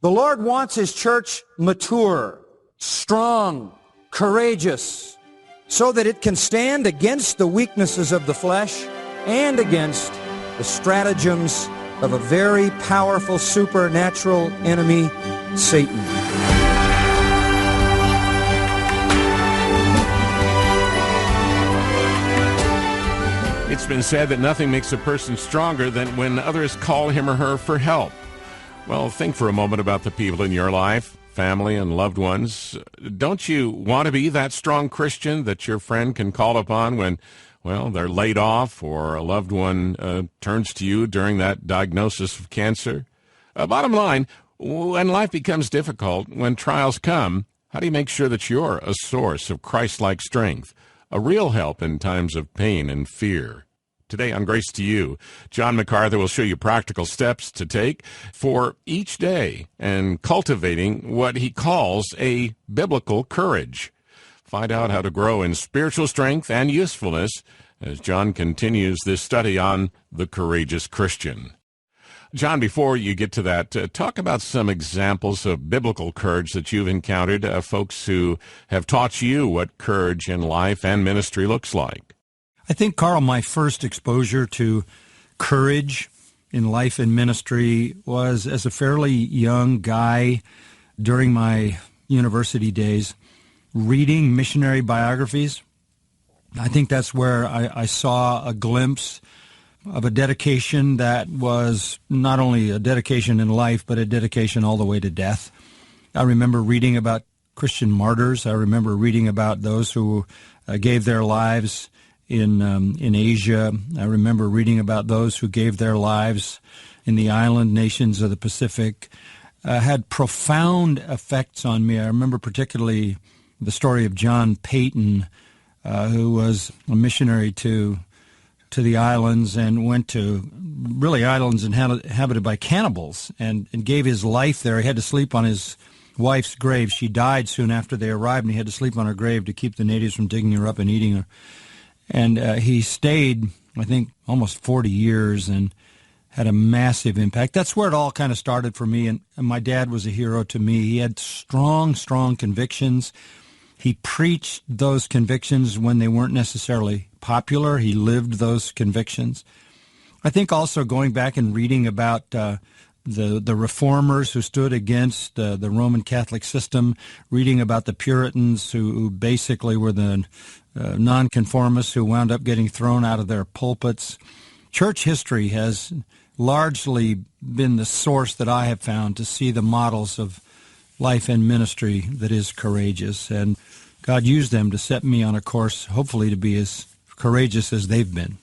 The Lord wants His church mature, strong, courageous, so that it can stand against the weaknesses of the flesh and against the stratagems of a very powerful supernatural enemy, Satan. It's been said that nothing makes a person stronger than when others call him or her for help. Well, think for a moment about the people in your life, family and loved ones. Don't you want to be that strong Christian that your friend can call upon when, well, they're laid off or a loved one turns to you during that diagnosis of cancer? Bottom line, when life becomes difficult, when trials come, how do you make sure that you're a source of Christ-like strength, a real help in times of pain and fear? Today on Grace to You, John Macarthur will show you practical steps to take for each day and cultivating what he calls a biblical courage. Find out how to grow in spiritual strength and usefulness as John continues this study on the courageous Christian. John, before you get to that, talk about some examples of biblical courage that you've encountered, folks who have taught you what courage in life and ministry looks like. I think, Carl, my first exposure to courage in life and ministry was as a fairly young guy during my university days, reading missionary biographies. I think that's where I saw a glimpse of a dedication that was not only a dedication in life, but a dedication all the way to death. I remember reading about Christian martyrs. I remember reading about those who gave their lives in Asia. I remember reading about those who gave their lives in the island nations of the Pacific. Had profound effects on me. I remember particularly the story of John Peyton, who was a missionary to the islands and went to really islands inhabited by cannibals and gave his life there. He had to sleep on his wife's grave. She died soon after they arrived, and he had to sleep on her grave to keep the natives from digging her up and eating her. And he stayed, I think, almost 40 years and had a massive impact. That's where it all kind of started for me, and my dad was a hero to me. He had strong, strong convictions. He preached those convictions when they weren't necessarily popular. He lived those convictions. I think also going back and reading about the reformers who stood against the Roman Catholic system, reading about the Puritans who basically were the nonconformists who wound up getting thrown out of their pulpits. Church history has largely been the source that I have found to see the models of life and ministry that is courageous. And God used them to set me on a course, hopefully, to be as courageous as they've been.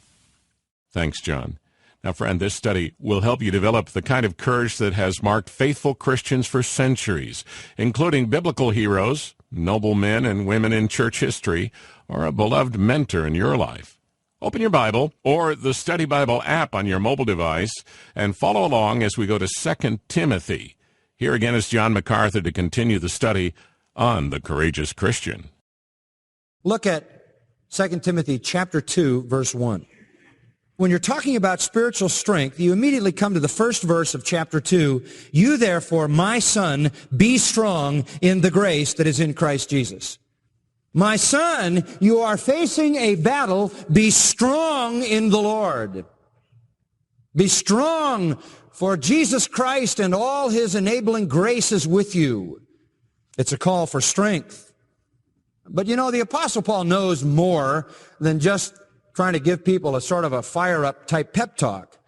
Thanks, John. Now, friend, this study will help you develop the kind of courage that has marked faithful Christians for centuries, including biblical heroes, noble men and women in church history, or a beloved mentor in your life. Open your Bible or the Study Bible app on your mobile device and follow along as we go to 2 Timothy. Here again is John Macarthur to continue the study on the courageous Christian. Look at 2 Timothy chapter 2, verse 1. When you're talking about spiritual strength, you immediately come to the first verse of chapter 2. You therefore, my son, be strong in the grace that is in Christ Jesus. My son, you are facing a battle. Be strong in the Lord. Be strong, for Jesus Christ and all His enabling grace is with you. It's a call for strength. But you know, the Apostle Paul knows more than just trying to give people a sort of a fire-up type pep talk.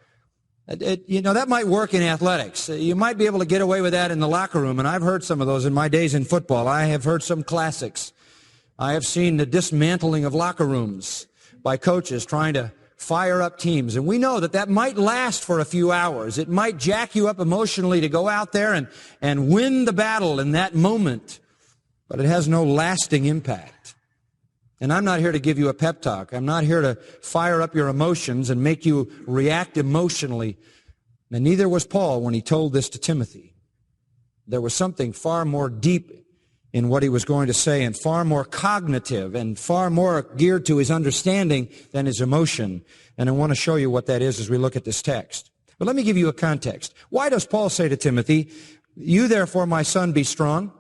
That might work in athletics. You might be able to get away with that in the locker room, and I've heard some of those in my days in football. I have heard some classics. I have seen the dismantling of locker rooms by coaches trying to fire up teams, and we know that might last for a few hours. It might jack you up emotionally to go out there and win the battle in that moment, but it has no lasting impact. And I'm not here to give you a pep talk. I'm not here to fire up your emotions and make you react emotionally. And neither was Paul when he told this to Timothy. There was something far more deep in what he was going to say, and far more cognitive and far more geared to his understanding than his emotion. And I want to show you what that is as we look at this text. But let me give you a context. Why does Paul say to Timothy, You therefore, my son, be strong.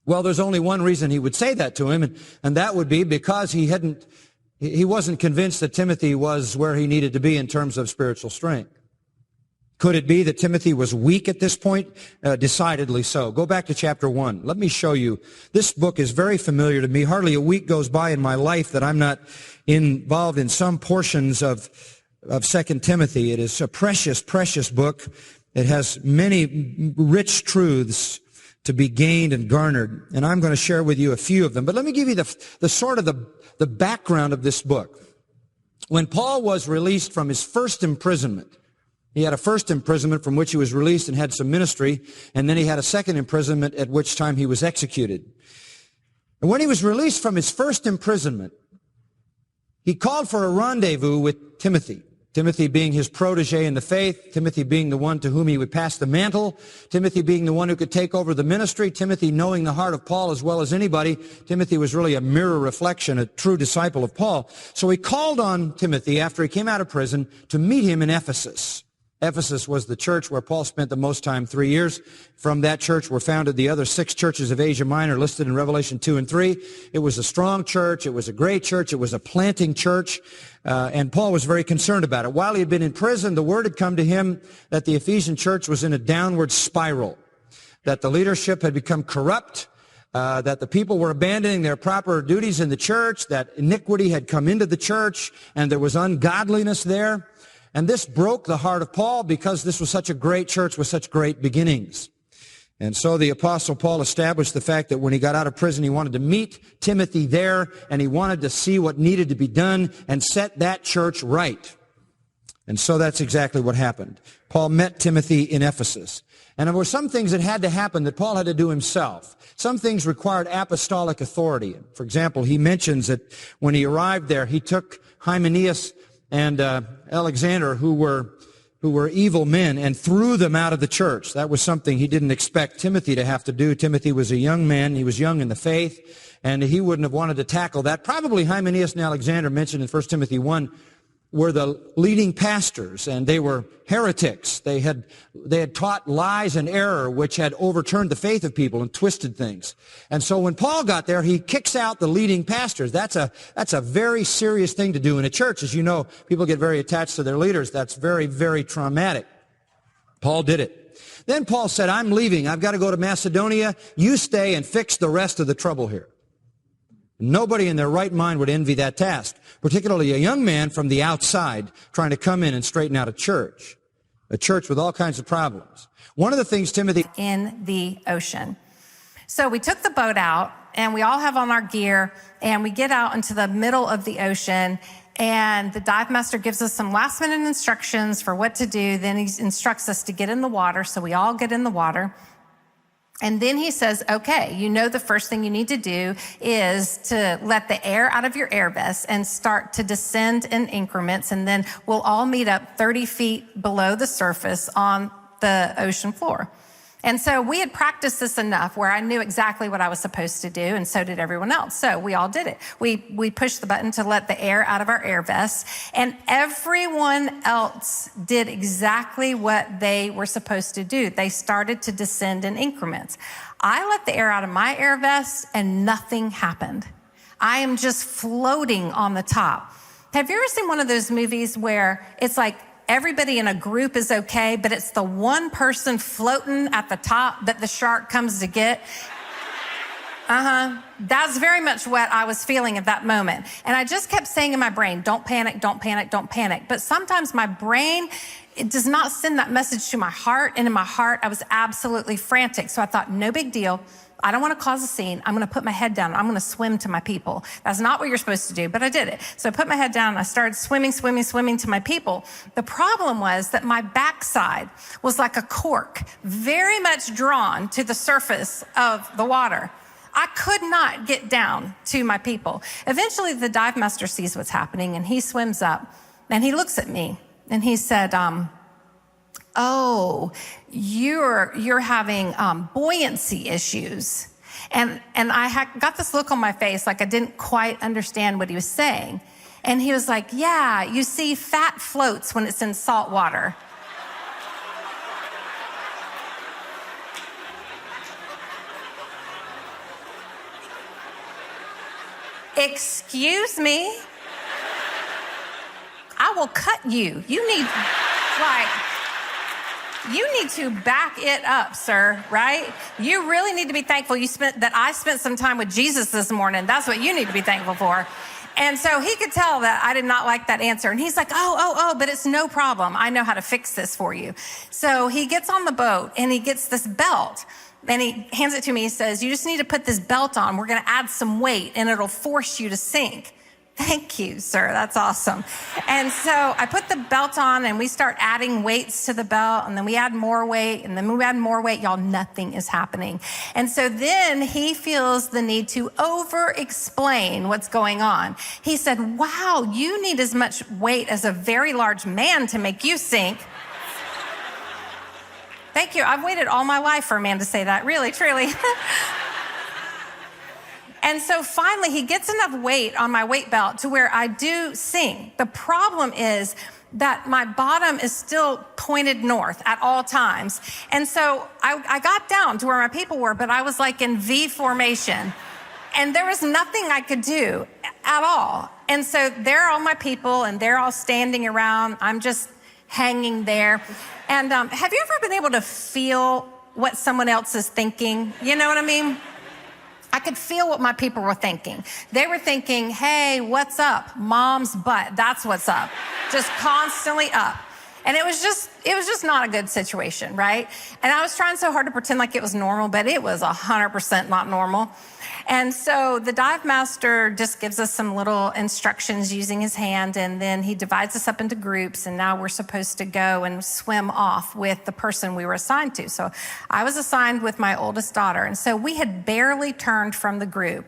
Well, there's only one reason he would say that to him, and that would be because he wasn't convinced that Timothy was where he needed to be in terms of spiritual strength. Could it be that Timothy was weak at this point? Decidedly so. Go back to chapter 1. Let me show you. This book is very familiar to me. Hardly a week goes by in my life that I'm not involved in some portions of 2 Timothy. It is a precious, precious book. It has many rich truths to be gained and garnered, and I'm going to share with you a few of them. But let me give you the sort of the background of this book. When Paul was released from his first imprisonment, he had a first imprisonment from which he was released and had some ministry, and then he had a second imprisonment at which time he was executed. And when he was released from his first imprisonment, he called for a rendezvous with Timothy. Timothy being his protege in the faith, Timothy being the one to whom he would pass the mantle, Timothy being the one who could take over the ministry, Timothy knowing the heart of Paul as well as anybody. Timothy was really a mirror reflection, a true disciple of Paul. So he called on Timothy after he came out of prison to meet him in Ephesus. Ephesus was the church where Paul spent the most time, 3 years. From that church were founded the other 6 churches of Asia Minor listed in Revelation 2 and 3. It was a strong church. It was a great church. It was a planting church. And Paul was very concerned about it. While he had been in prison, the word had come to him that the Ephesian church was in a downward spiral, that the leadership had become corrupt, that the people were abandoning their proper duties in the church, that iniquity had come into the church, and there was ungodliness there. And this broke the heart of Paul because this was such a great church with such great beginnings. And so the Apostle Paul established the fact that when he got out of prison, he wanted to meet Timothy there, and he wanted to see what needed to be done and set that church right. And so that's exactly what happened. Paul met Timothy in Ephesus. And there were some things that had to happen that Paul had to do himself. Some things required apostolic authority. For example, he mentions that when he arrived there, he took Hymenaeus and Alexander, who were evil men, and threw them out of the church. That was something he didn't expect Timothy to have to do. Timothy was a young man. He was young in the faith, and he wouldn't have wanted to tackle that. Probably Hymenaeus and Alexander, mentioned in 1 Timothy 1, were the leading pastors, and they were heretics. They had taught lies and error, which had overturned the faith of people and twisted things. And so when Paul got there, he kicks out the leading pastors. That's a very serious thing to do in a church. As you know, people get very attached to their leaders. That's very, very traumatic. Paul did it. Then Paul said, I'm leaving. I've got to go to Macedonia. You stay and fix the rest of the trouble here. Nobody in their right mind would envy that task, particularly a young man from the outside trying to come in and straighten out a church with all kinds of problems. One of the things Timothy... In the ocean. So we took the boat out, and we all have on our gear, and we get out into the middle of the ocean, and the dive master gives us some last-minute instructions for what to do. Then he instructs us to get in the water, so we all get in the water. And then he says, okay, you know the first thing you need to do is to let the air out of your air vest and start to descend in increments, and then we'll all meet up 30 feet below the surface on the ocean floor. And so we had practiced this enough where I knew exactly what I was supposed to do, and so did everyone else. So we all did it. We pushed the button to let the air out of our air vests, and everyone else did exactly what they were supposed to do. They started to descend in increments. I let the air out of my air vest, and nothing happened. I am just floating on the top. Have you ever seen one of those movies where it's like everybody in a group is okay, but it's the one person floating at the top that the shark comes to get? That's very much what I was feeling at that moment. And I just kept saying in my brain, don't panic, don't panic, don't panic. But sometimes my brain, it does not send that message to my heart. And in my heart, I was absolutely frantic. So I thought, no big deal. I don't want to cause a scene. I'm going to put my head down. I'm going to swim to my people. That's not what you're supposed to do, but I did it. So I put my head down and I started swimming to my people. The problem was that my backside was like a cork, very much drawn to the surface of the water. I could not get down to my people. Eventually, the dive master sees what's happening, and he swims up, and he looks at me, and he said, oh, you're having buoyancy issues. And I got this look on my face like I didn't quite understand what he was saying. And he was like, yeah, you see, fat floats when it's in salt water. Excuse me? I will cut you. You need to back it up, sir, right? You really need to be thankful that I spent some time with Jesus this morning. That's what you need to be thankful for. And so he could tell that I did not like that answer. And he's like, oh, but it's no problem. I know how to fix this for you. So he gets on the boat and he gets this belt and he hands it to me. He says, you just need to put this belt on. We're going to add some weight and it'll force you to sink. Thank you, sir. That's awesome. And so I put the belt on and we start adding weights to the belt, and then we add more weight, and then we add more weight. Y'all, nothing is happening. And so then he feels the need to over-explain what's going on. He said, wow, you need as much weight as a very large man to make you sink. Thank you. I've waited all my life for a man to say that. Really, truly. And so finally, he gets enough weight on my weight belt to where I do sing. The problem is that my bottom is still pointed north at all times. And so I got down to where my people were, but I was like in V formation. And there was nothing I could do at all. And so there are all my people, and they're all standing around. I'm just hanging there. And have you ever been able to feel what someone else is thinking? You know what I mean? I could feel what my people were thinking. They were thinking, hey, what's up? Mom's butt, that's what's up. Just constantly up. And it was just not a good situation, right? And I was trying so hard to pretend like it was normal, but it was 100% not normal. And so the dive master just gives us some little instructions using his hand, and then he divides us up into groups, and now we're supposed to go and swim off with the person we were assigned to. So I was assigned with my oldest daughter, and so we had barely turned from the group,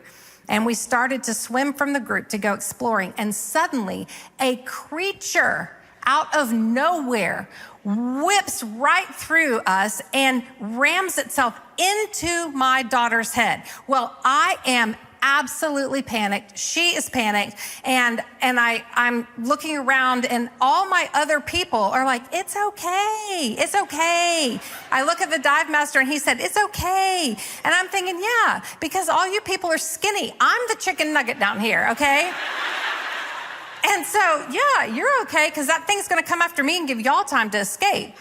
and we started to swim from the group to go exploring, and suddenly a creature out of nowhere whips right through us and rams itself into my daughter's head. Well, I am absolutely panicked. She is panicked. And I'm looking around, and all my other people are like, it's okay. It's okay. I look at the dive master and he said, it's okay. And I'm thinking, yeah, because all you people are skinny. I'm the chicken nugget down here, okay? And so, yeah, you're okay, because that thing's going to come after me and give y'all time to escape.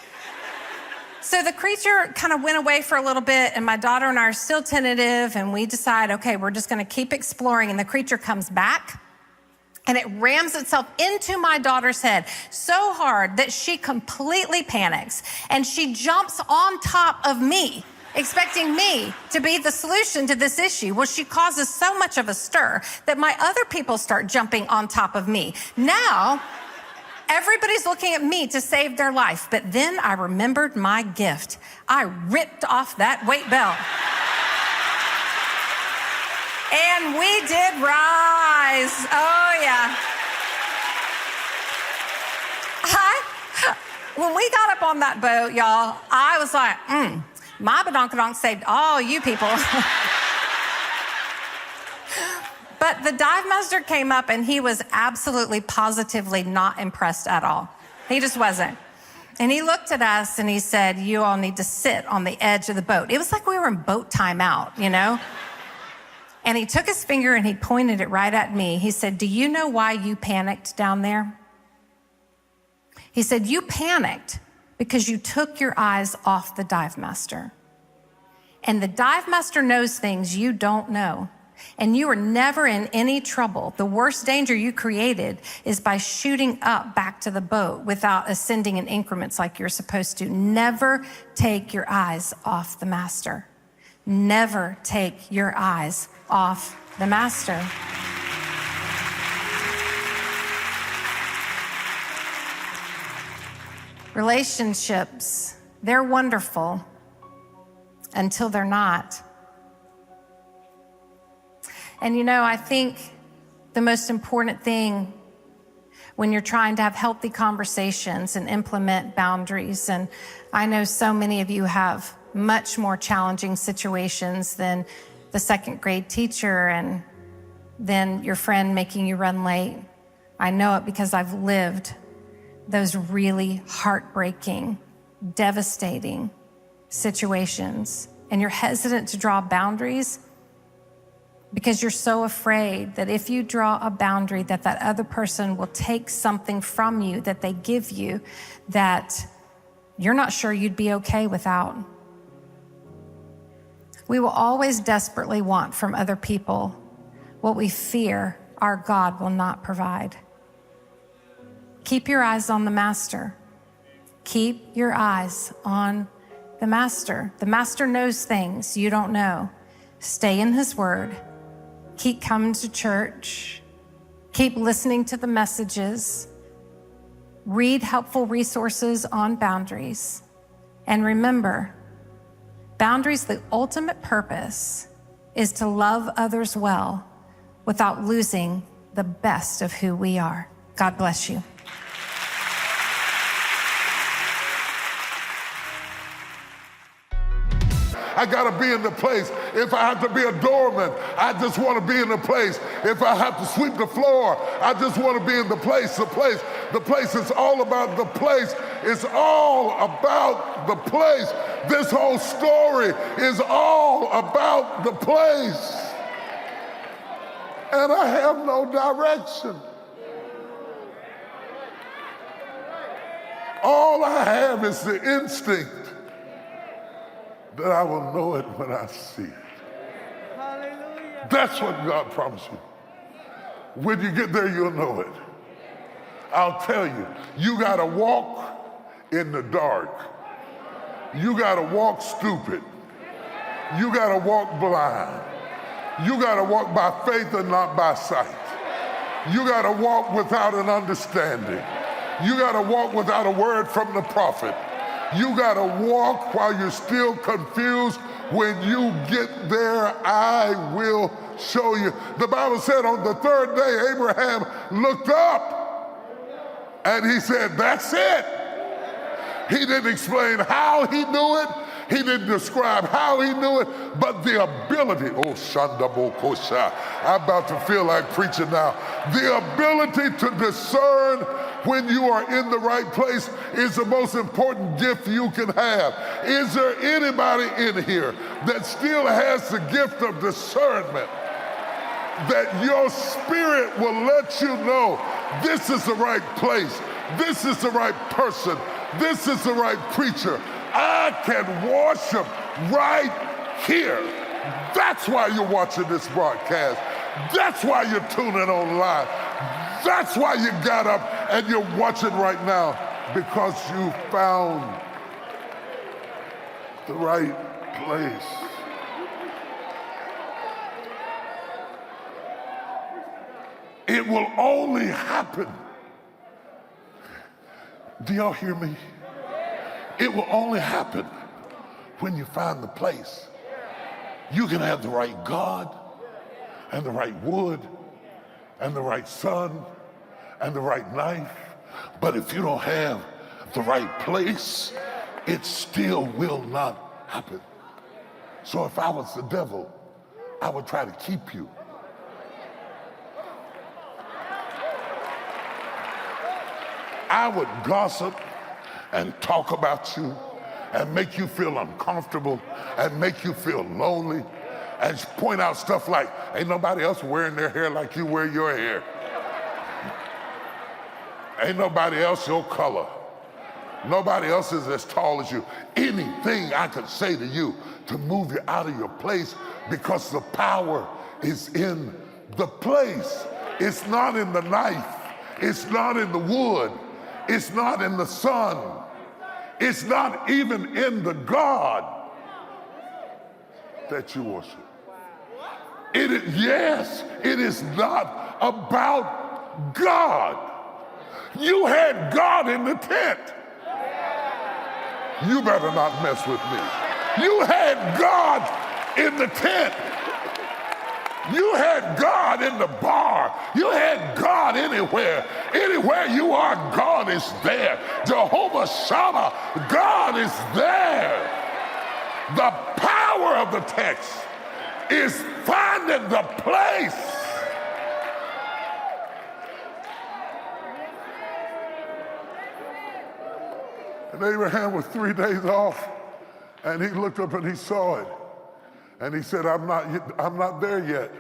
So the creature kind of went away for a little bit, and my daughter and I are still tentative, and we decide, okay, we're just going to keep exploring. And the creature comes back, and it rams itself into my daughter's head so hard that she completely panics, and she jumps on top of me, expecting me to be the solution to this issue. Well, she causes so much of a stir that my other people start jumping on top of me. Now, everybody's looking at me to save their life. But then I remembered my gift. I ripped off that weight belt. And we did rise. Oh, yeah. When we got up on that boat, y'all, I was like, my badonkadonk saved all you people. But the dive master came up, and he was absolutely, positively not impressed at all. He just wasn't. And he looked at us and he said, you all need to sit on the edge of the boat. It was like we were in boat timeout, you know? And he took his finger and he pointed it right at me. He said, do you know why you panicked down there? He said, you panicked because you took your eyes off the dive master. And the dive master knows things you don't know. And you are never in any trouble. The worst danger you created is by shooting up back to the boat without ascending in increments like you're supposed to. Never take your eyes off the master. Never take your eyes off the master. Relationships, they're wonderful until they're not. And you know, I think the most important thing when you're trying to have healthy conversations and implement boundaries, and I know so many of you have much more challenging situations than the second grade teacher and then your friend making you run late. I know it because I've lived those really heartbreaking, devastating situations, and you're hesitant to draw boundaries because you're so afraid that if you draw a boundary that that other person will take something from you that they give you that you're not sure you'd be okay without. We will always desperately want from other people what we fear our God will not provide. Keep your eyes on the Master. Keep your eyes on the Master. The Master knows things you don't know. Stay in his word. Keep coming to church. Keep listening to the messages. Read helpful resources on boundaries. And remember, boundaries, the ultimate purpose is to love others well without losing the best of who we are. God bless you. I gotta be in the place. If I have to be a doorman, I just want to be in the place. If I have to sweep the floor, I just want to be in the place. The place is all about the place. It's all about the place. This whole story is all about the place. And I have no direction. All I have is the instinct that I will know it when I see it. Hallelujah. That's what God promised you. When you get there, you'll know it. I'll tell you, you gotta walk in the dark. You gotta walk stupid. You gotta walk blind. You gotta walk by faith and not by sight. You gotta walk without an understanding. You gotta walk without a word from the prophet. You gotta walk while you're still confused. When you get there, I will show you. The Bible said on the third day, Abraham looked up and he said, that's it. He didn't explain how he knew it. He didn't describe how he knew it, but the ability, oh, Shandabo Kosha, I'm about to feel like preaching now. The ability to discern when you are in the right place is the most important gift you can have. Is there anybody in here that still has the gift of discernment? That your spirit will let you know this is the right place, this is the right person, this is the right preacher. I can worship right here. That's why you're watching this broadcast. That's why you're tuning online. That's why you got up and you're watching right now, because you found the right place. It will only happen. Do y'all hear me? It will only happen when you find the place. You can have the right God and the right wood and the right sun and the right knife, but if you don't have the right place, it still will not happen. So if I was the devil, I would try to keep you. I would gossip and talk about you and make you feel uncomfortable and make you feel lonely and point out stuff like, ain't nobody else wearing their hair like you wear your hair. Ain't nobody else your color. Nobody else is as tall as you. Anything I could say to you to move you out of your place, because the power is in the place. It's not in the knife. It's not in the wood. It's not in the sun. It's not even in the God that you worship. It is not about God. You had God in the tent. You better not mess with me. You had God in the tent. You had God in the bar. You had God anywhere. Anywhere you are, God is there. Jehovah Shammah, God is there. The power of the text is finding the place. And Abraham was 3 days off, and he looked up and he saw it. And he said, I'm not there yet.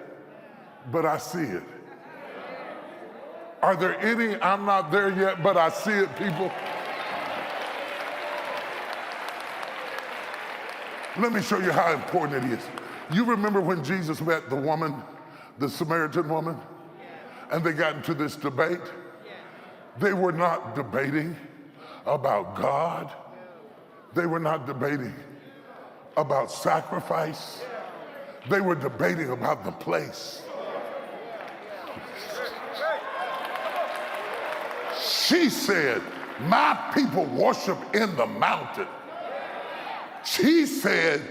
but I see it? Are there any, I'm not there yet, but I see it, people? Let me show you how important it is. You remember when Jesus met the woman, the Samaritan woman, and they got into this debate? They were not debating about God. They were not debating about sacrifice. They were debating about the place. She said, my people worship in the mountain. He said,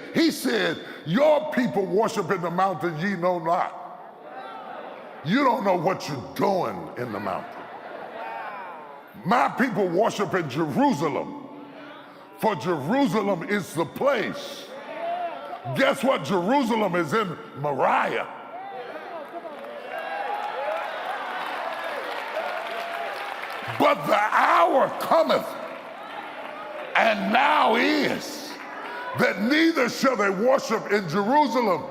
your people worship in the mountain ye know not. You don't know what you're doing in the mountain. My people worship in Jerusalem, for Jerusalem is the place. Guess what? Jerusalem is in Moriah. But the hour cometh, and now is, that neither shall they worship in Jerusalem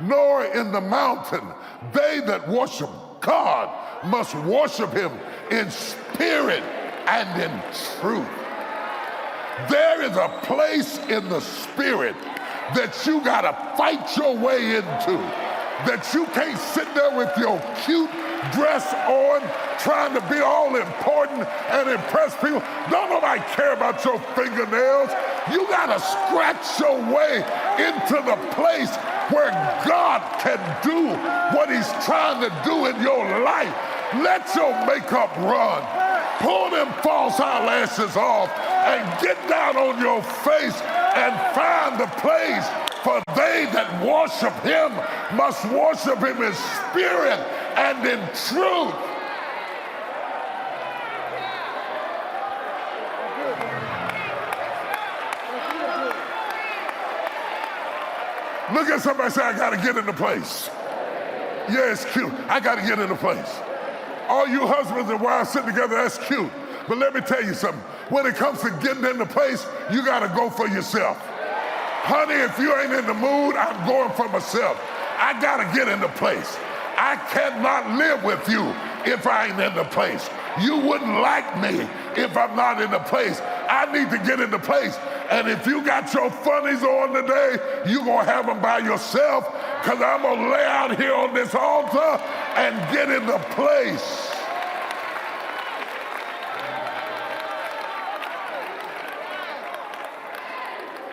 nor in the mountain. They that worship God must worship him in spirit and in truth. There is a place in the spirit that you gotta fight your way into, that you can't sit there with your cute dress on trying to be all important and impress people. Don't nobody care about your fingernails. You gotta scratch your way into the place where God can do what he's trying to do in your life. Let your makeup run. Pull them false eyelashes off and get down on your face and find the place. For they that worship him must worship him in spirit and in truth. Look at somebody say, I gotta get into place. Yeah, it's cute. I gotta get into place. All you husbands and wives sitting together, that's cute. But let me tell you something. When it comes to getting into place, you gotta go for yourself. Honey, if you ain't in the mood, I'm going for myself. I gotta get into place. I cannot live with you if I ain't in the place. You wouldn't like me if I'm not in the place. I need to get into place. And if you got your funnies on today, you're gonna have them by yourself, because I'm gonna lay out here on this altar and get into place.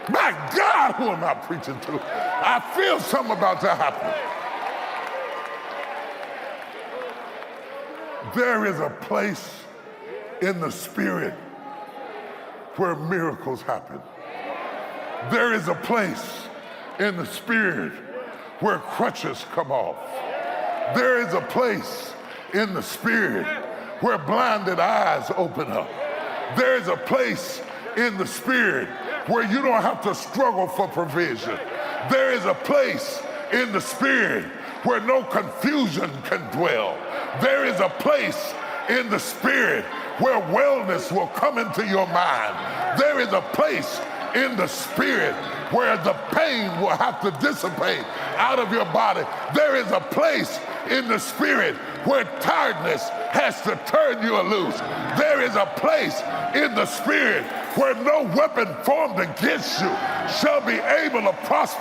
My God, who am I preaching to? I feel something about to happen. There is a place in the spirit where miracles happen. There is a place in the spirit where crutches come off. There is a place in the spirit where blinded eyes open up. There is a place in the spirit where you don't have to struggle for provision. There is a place in the spirit where no confusion can dwell. There is a place in the spirit where wellness will come into your mind. There is a place in the spirit where the pain will have to dissipate out of your body. There is a place in the spirit where tiredness has to turn you loose. There is a place in the spirit where no weapon formed against you shall be able to prosper.